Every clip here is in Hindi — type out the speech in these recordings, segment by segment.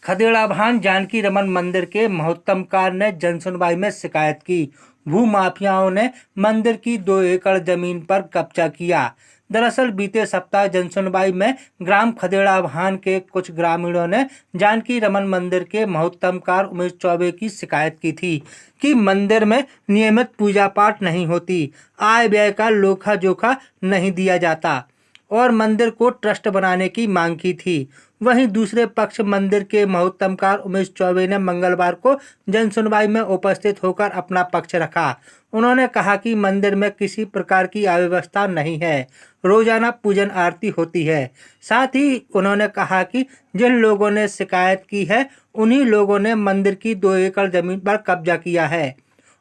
खदेड़ाभान जानकी रमन मंदिर के महोत्तमकार ने जनसुनवाई में शिकायत की। भूमाफियाओं ने मंदिर की 2 एकड़ जमीन पर कब्जा किया। दरअसल बीते सप्ताह जनसुनवाई में ग्राम खदेड़ाभान के कुछ ग्रामीणों ने जानकी रमन मंदिर के महोत्तमकार उमेश चौबे की शिकायत की थी कि मंदिर में नियमित पूजा पाठ नहीं होती, आय व्यय का लेखा जोखा नहीं दिया जाता और मंदिर को ट्रस्ट बनाने की मांग की थी। वहीं दूसरे पक्ष मंदिर के महोत्तमकार उमेश चौबे ने मंगलवार को जनसुनवाई में उपस्थित होकर अपना पक्ष रखा। उन्होंने कहा कि मंदिर में किसी प्रकार की अव्यवस्था नहीं है, रोजाना पूजन आरती होती है। साथ ही उन्होंने कहा कि जिन लोगों ने शिकायत की है उन्हीं लोगों ने मंदिर की 2 एकड़ जमीन पर कब्जा किया है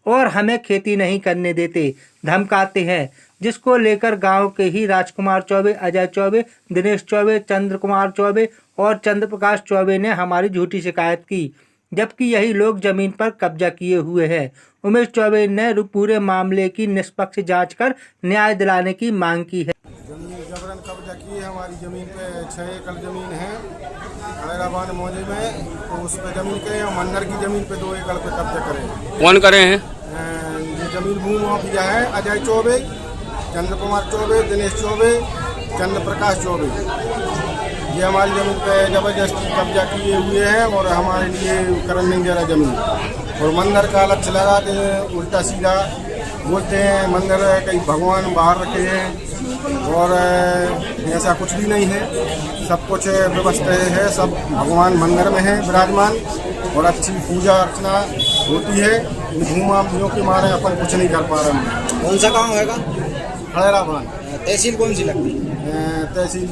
और हमें खेती नहीं करने देते, धमकाते हैं, जिसको लेकर गांव के ही राजकुमार चौबे, अजय चौबे, दिनेश चौबे, चंद्र कुमार चौबे और चंद्र प्रकाश चौबे ने हमारी झूठी शिकायत की, जबकि यही लोग जमीन पर कब्जा किए हुए हैं। उमेश चौबे ने पूरे मामले की निष्पक्ष जांच कर न्याय दिलाने की मांग की है। जमीन जबरन कब्जा की है। हमारी जमीन पे 6 एकड़ जमीन है खदेड़ाभान मौजे में, तो उस पे जमीन करें और मंदिर की जमीन पे 2 एकड़ पे कब्जा करें। कौन करे हैं? ये जमीन भूमाफिया है अजय चौबे, चंद्र कुमार चौबे, दिनेश चौबे, चंद्र प्रकाश चौबे। ये हमारी जमीन पे जबरदस्ती कब्जा किए हुए हैं और हमारे लिए करन नहीं दे रहा जमीन। और मंदिर का लक्ष्य लगाते हैं, उल्टा सीधा बोलते हैं मंदिर कहीं भगवान बाहर रखे हैं और ऐसा कुछ भी नहीं है। सब कुछ व्यवस्था है, सब भगवान मंदिर में है विराजमान और अच्छी पूजा अर्चना होती है। भूमाफियों के मारे अपन कुछ नहीं कर पा रहे हैं। कौन सा गाँव हैगा? खदेड़ाभान। तहसील कौन सी लगती है? तहसील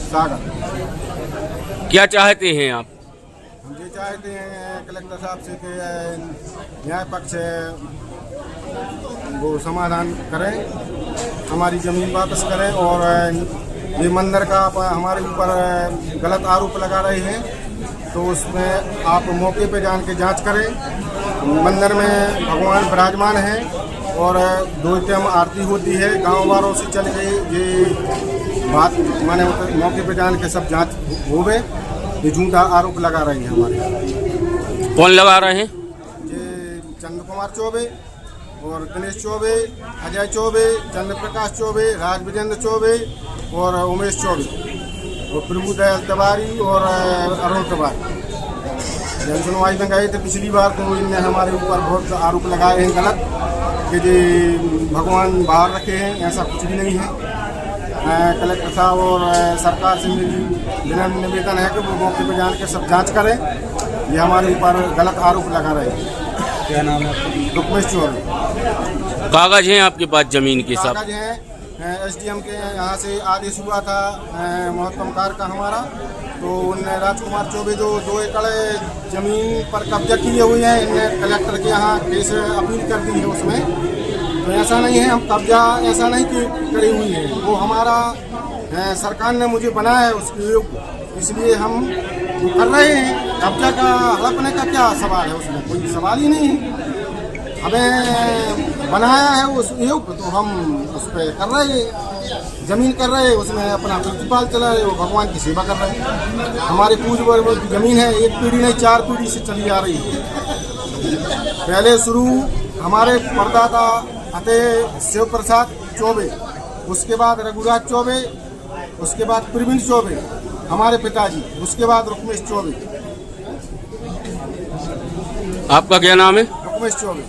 सागर। क्या चाहते हैं आप? हम ये चाहते हैं कलेक्टर साहब से कि न्याय पक्ष वो समाधान करें, हमारी ज़मीन वापस करें और ये मंदिर का हमारे ऊपर गलत आरोप लगा रहे हैं, तो उसमें आप मौके पे जान के जांच करें। मंदिर में भगवान विराजमान है और 2 टाइम आरती होती है। गांव वालों से चल के ये बात माने मौके पे जान के सब जांच होवे। ये झूठा आरोप लगा रहे हैं हमारे। कौन लगा रहे हैं? ये चंद्र कुमार चौबे और दिनेश चौबे, अजय चौबे, चंद्र प्रकाश चौबे, राज विजेंद्र चौबे और उमेश चौबे और प्रभु दयाल तिवारी और अरुण तिवारी। जनसुनवाई में गए थे पिछली बार, तो इनने हमारे ऊपर बहुत आरोप लगाए हैं गलत कि जी भगवान बाहर रखे हैं, ऐसा कुछ भी नहीं है। कलेक्टर साहब और सरकार से मेरी विनम्र निवेदन है कि वो मौके पर जान के सब जांच करें। ये हमारे ऊपर गलत आरोप लगा रहे हैं। क्या नाम है? उमेश चौबे। कागज हैं आपके पास जमीन के सब? कागज हैं। एसडीएम के यहाँ से आदेश हुआ था महोत्तमकार का हमारा, तो उनने राजकुमार चौबे जो 2 एकड़ जमीन पर कब्जा किए हुए हैं, इनने कलेक्टर के यहाँ केस अपील कर दी है। उसमें तो ऐसा नहीं है, हम कब्जा ऐसा नहीं करी हुई है, वो हमारा सरकार ने मुझे बनाया है उसके, इसलिए हम कर रहे हैं। कब्जा का हड़पने का क्या सवाल है? उसमें कोई सवाल ही नहीं है। हमें बनाया है उस योग, तो हम उस पर कर रहे हैं, जमीन कर रहे हैं, उसमें अपना प्रतिपाल चला रहे, वो भगवान की सेवा कर रहे हैं। हमारे पूर्वजों की जमीन है, 1 पीढ़ी नहीं 4 पीढ़ी से चली आ रही है। पहले शुरू हमारे परदादा अते शिव प्रसाद चौबे, उसके बाद रघुराज चौबे, उसके बाद प्रवीण चौबे हमारे पिताजी, उसके बाद रुक्मेश चौबे। आपका क्या नाम है? रुक्मेश चौबे।